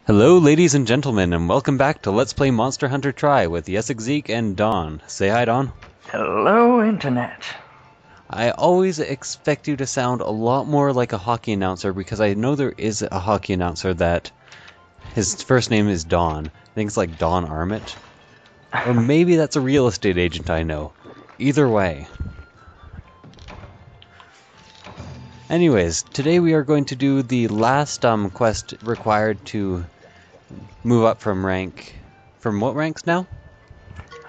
Hello, ladies and gentlemen, and welcome back to Let's Play Monster Hunter Tri with Yessik, Zeke, and Dawn. Say hi, Dawn. Hello, Internet. I always expect you to sound a lot more like a hockey announcer because I know there is a hockey announcer that his first name is Dawn. I think it's like Dawn Armit. Or maybe that's a real estate agent I know. Either way. Anyways, today we are going to do the last quest required to move up from rank... From what ranks now?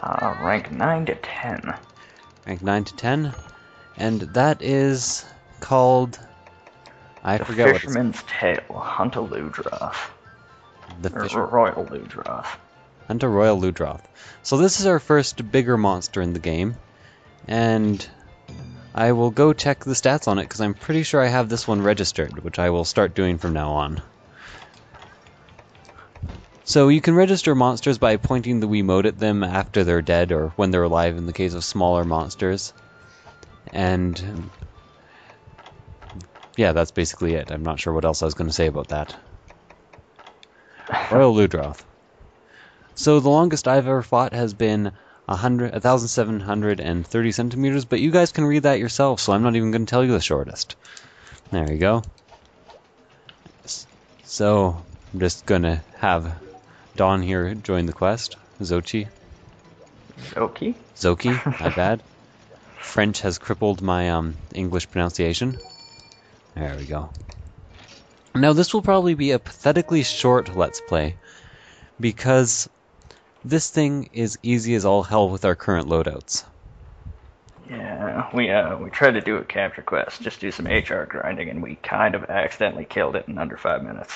Rank 9 to 10. Rank 9 to 10. And that is called... I forget what it's... Fisherman's Tale, Hunt a Ludroth. The Royal Ludroth. Hunt a Royal Ludroth. So this is our first bigger monster in the game. And I will go check the stats on it because I'm pretty sure I have this one registered, which I will start doing from now on. So you can register monsters by pointing the Wiimote at them after they're dead or when they're alive in the case of smaller monsters. And yeah, that's basically it. I'm not sure what else I was going to say about that. Royal Ludroth. So the longest I've ever fought has been 1,730 centimeters, but you guys can read that yourself, so I'm not even going to tell you the shortest. There you go. So I'm just going to have Dawn here join the quest. Zochi. Zoki, my bad. French has crippled my English pronunciation. There we go. Now this will probably be a pathetically short Let's Play, because this thing is easy as all hell with our current loadouts. Yeah, we tried to do a capture quest, just do some HR grinding, and we kind of accidentally killed it in under 5 minutes.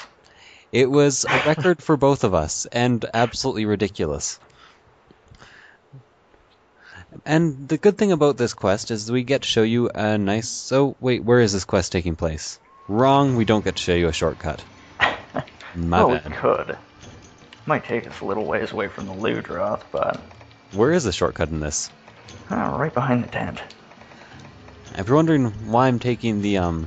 It was a record for both of us, and absolutely ridiculous. And the good thing about this quest is we get to show you a nice... So, wait, where is this quest taking place? Wrong, we don't get to show you a shortcut. My bad. We could. Might take us a little ways away from the Ludroth, but... Where is the shortcut in this? Right behind the tent. If you're wondering why I'm taking the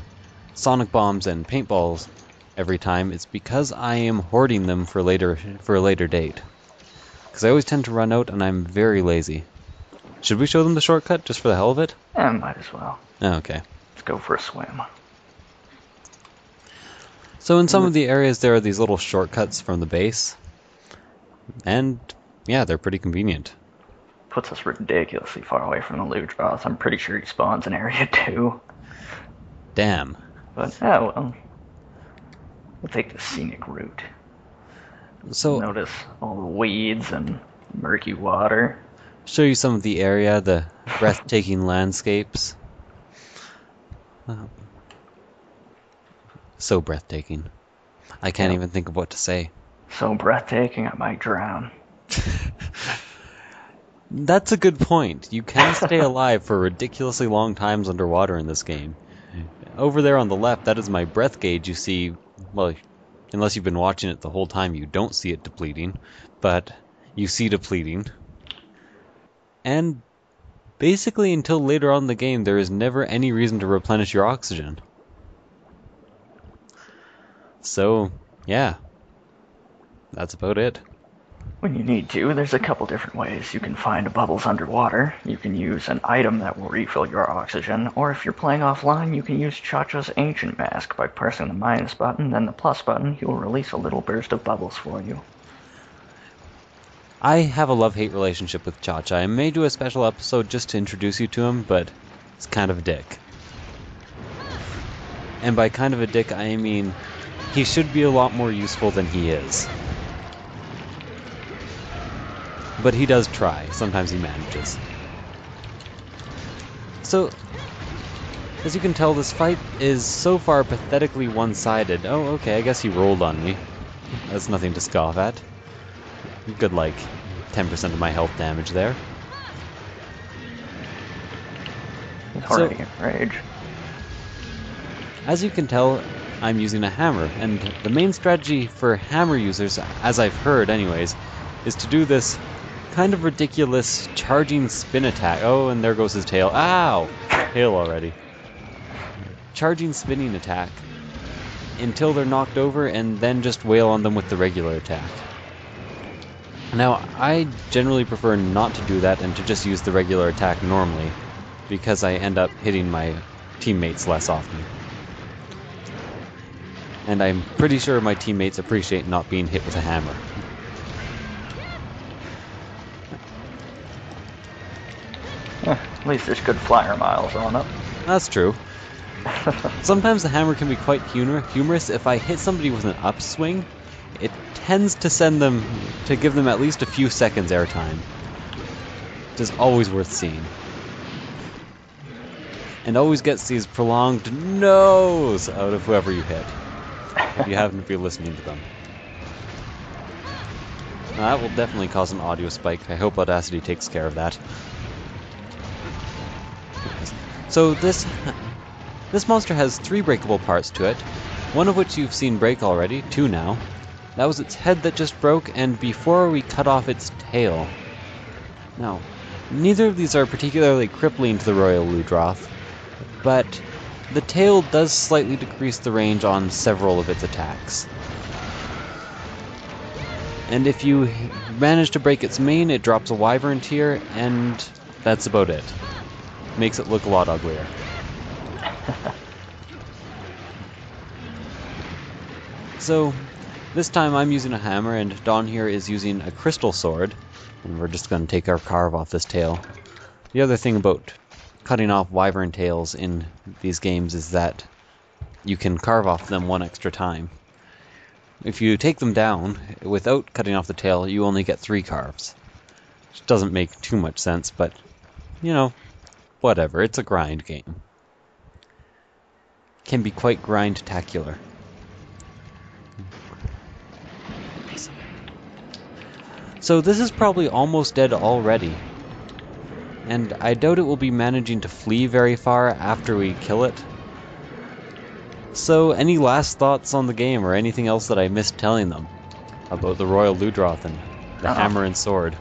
sonic bombs and paintballs every time, it's because I am hoarding them for a later date. Because I always tend to run out and I'm very lazy. Should we show them the shortcut just for the hell of it? Might as well. Oh, okay. Let's go for a swim. So in some of the areas there are these little shortcuts from the base. And yeah, they're pretty convenient. Puts us ridiculously far away from the Ludroth. I'm pretty sure he spawns in area 2. Damn. But, well. We'll take the scenic route. So notice all the weeds and murky water. Show you some of the area, the breathtaking landscapes. So breathtaking. I can't even think of what to say. So breathtaking I might drown. That's a good point. You can stay alive for ridiculously long times underwater in this game. Over there on the left, that is my breath gauge. You see, well, unless you've been watching it the whole time, you don't see it depleting, but you see depleting. And basically until later on in the game, there is never any reason to replenish your oxygen. So, yeah. That's about it. When you need to, there's a couple different ways you can find bubbles underwater. You can use an item that will refill your oxygen, or if you're playing offline, you can use Cha-Cha's Ancient Mask. By pressing the minus button, then the plus button, he will release a little burst of bubbles for you. I have a love-hate relationship with Cha-Cha. I may do a special episode just to introduce you to him, but he's kind of a dick. And by kind of a dick, I mean he should be a lot more useful than he is. But he does try. Sometimes he manages. So, as you can tell, this fight is so far pathetically one-sided. Oh, okay, I guess he rolled on me. That's nothing to scoff at. Good, like, 10% of my health damage there. He's already in rage. As you can tell, I'm using a hammer, and the main strategy for hammer users, as I've heard anyways, is to do this kind of ridiculous charging spin attack. Oh, and there goes his tail. Ow! Tail already. Charging spinning attack until they're knocked over and then just wail on them with the regular attack. Now, I generally prefer not to do that and to just use the regular attack normally, because I end up hitting my teammates less often. And I'm pretty sure my teammates appreciate not being hit with a hammer. At least there's good flyer miles on it. That's true. Sometimes the hammer can be quite humorous. If I hit somebody with an upswing, it tends to give them at least a few seconds airtime. It is always worth seeing. And always gets these prolonged no's out of whoever you hit, if you happen to be listening to them. Now, that will definitely cause an audio spike. I hope Audacity takes care of that. So this monster has 3 breakable parts to it, one of which you've seen break already, 2 now. That was its head that just broke, and before we cut off its tail. Now, neither of these are particularly crippling to the Royal Ludroth, but the tail does slightly decrease the range on several of its attacks. And if you manage to break its mane, it drops a wyvern tier, and that's about it. Makes it look a lot uglier. So, this time I'm using a hammer, and Dawn here is using a crystal sword, and we're just going to take our carve off this tail. The other thing about cutting off wyvern tails in these games is that you can carve off them 1 extra time. If you take them down without cutting off the tail, you only get 3 carves. Which doesn't make too much sense, but, you know, whatever, it's a grind game. Can be quite grind-tacular. So this is probably almost dead already, and I doubt it will be managing to flee very far after we kill it. So any last thoughts on the game, or anything else that I missed telling them about the Royal Ludroth and the hammer and sword?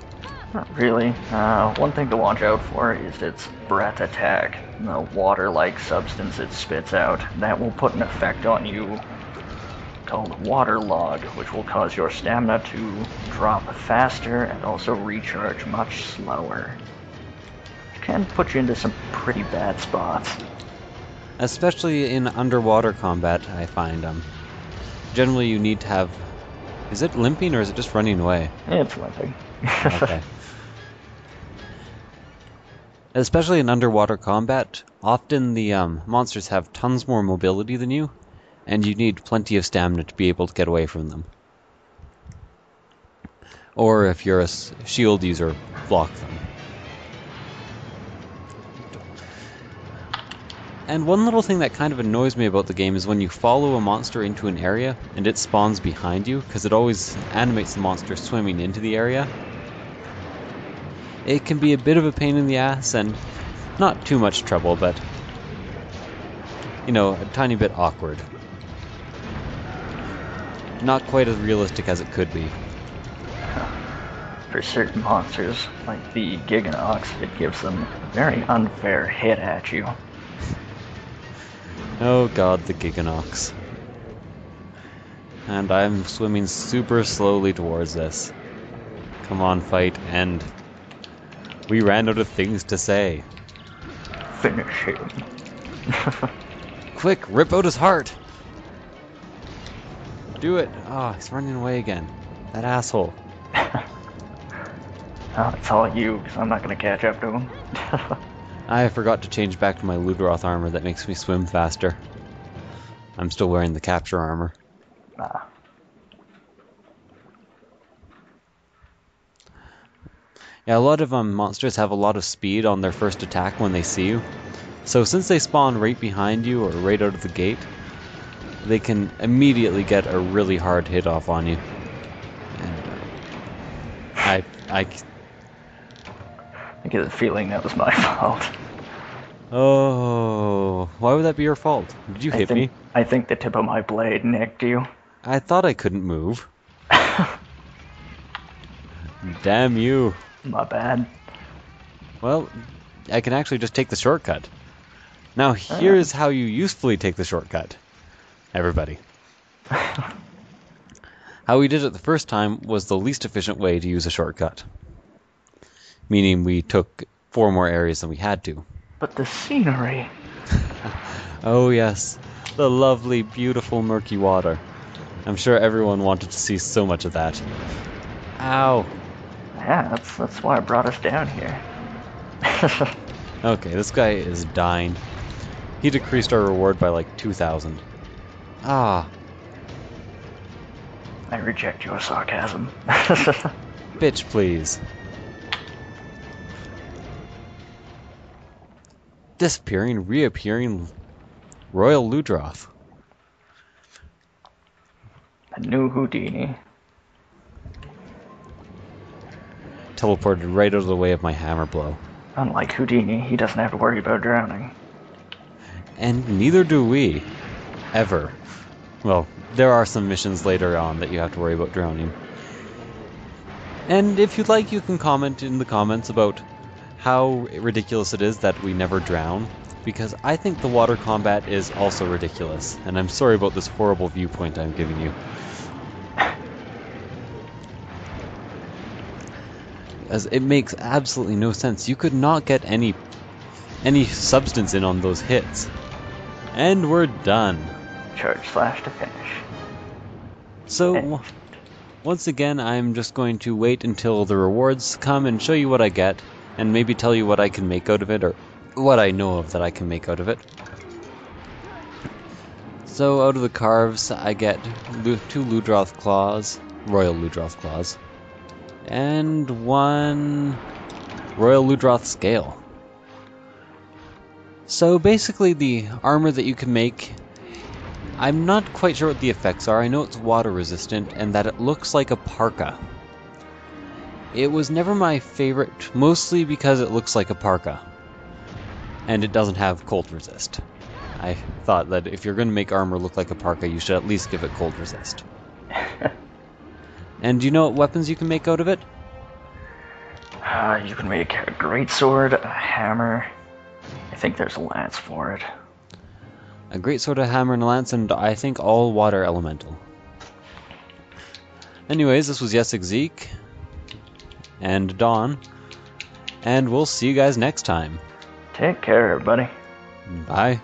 Not really. One thing to watch out for is its breath attack, the water-like substance it spits out. That will put an effect on you called waterlog, which will cause your stamina to drop faster and also recharge much slower. It can put you into some pretty bad spots. Especially in underwater combat, I find. Generally you need to have... Is it limping or is it just running away? It's limping. Okay. Especially in underwater combat, often the monsters have tons more mobility than you, and you need plenty of stamina to be able to get away from them. Or if you're a shield user, block them. And one little thing that kind of annoys me about the game is when you follow a monster into an area and it spawns behind you, because it always animates the monster swimming into the area. It can be a bit of a pain in the ass and not too much trouble, but, you know, a tiny bit awkward. Not quite as realistic as it could be. For certain monsters, like the Giganox, it gives them a very unfair hit at you. Oh god, the Giganox. And I'm swimming super slowly towards this. Come on, fight, end. We ran out of things to say. Finish him. Quick, rip out his heart! Do it! Ah, oh, he's running away again. That asshole. Oh, it's all you, because I'm not going to catch up to him. I forgot to change back to my Ludroth armor that makes me swim faster. I'm still wearing the capture armor. Nah. Yeah, a lot of monsters have a lot of speed on their first attack when they see you. So since they spawn right behind you or right out of the gate, they can immediately get a really hard hit off on you. And I get the feeling that was my fault. Oh, why would that be your fault? Did you hit me? I think the tip of my blade nicked you. I thought I couldn't move. Damn you. My bad. Well, I can actually just take the shortcut. Now here's how you usefully take the shortcut, everybody. How we did it the first time was the least efficient way to use a shortcut. Meaning we took 4 more areas than we had to. But the scenery. Oh yes, the lovely, beautiful, murky water. I'm sure everyone wanted to see so much of that. Ow! Yeah, that's why I brought us down here. Okay, this guy is dying. He decreased our reward by like 2,000. Ah, I reject your sarcasm. bitch please. Disappearing, reappearing, Royal Ludroth. A new Houdini. Teleported right out of the way of my hammer blow. Unlike Houdini, he doesn't have to worry about drowning. And neither do we. Ever. Well, there are some missions later on that you have to worry about drowning. And if you'd like, you can comment in the comments about how ridiculous it is that we never drown, because I think the water combat is also ridiculous, and I'm sorry about this horrible viewpoint I'm giving you. As it makes absolutely no sense. You could not get any substance in on those hits. And we're done. Charge slash to finish. So, once again, I'm just going to wait until the rewards come and show you what I get, and maybe tell you what I can make out of it, or what I know of that I can make out of it. So, out of the carves, I get 2 Ludroth claws, Royal Ludroth claws, and 1 Royal Ludroth scale. So basically the armor that you can make, I'm not quite sure what the effects are. I know it's water resistant and that it looks like a parka. It was never my favorite, mostly because it looks like a parka. And it doesn't have cold resist. I thought that if you're going to make armor look like a parka, you should at least give it cold resist. And do you know what weapons you can make out of it? You can make a greatsword, a hammer. I think there's a lance for it. A greatsword, a hammer, and a lance, and I think all water elemental. Anyways, this was Yessik, Zeke, and Dawn, and we'll see you guys next time. Take care, everybody. Bye.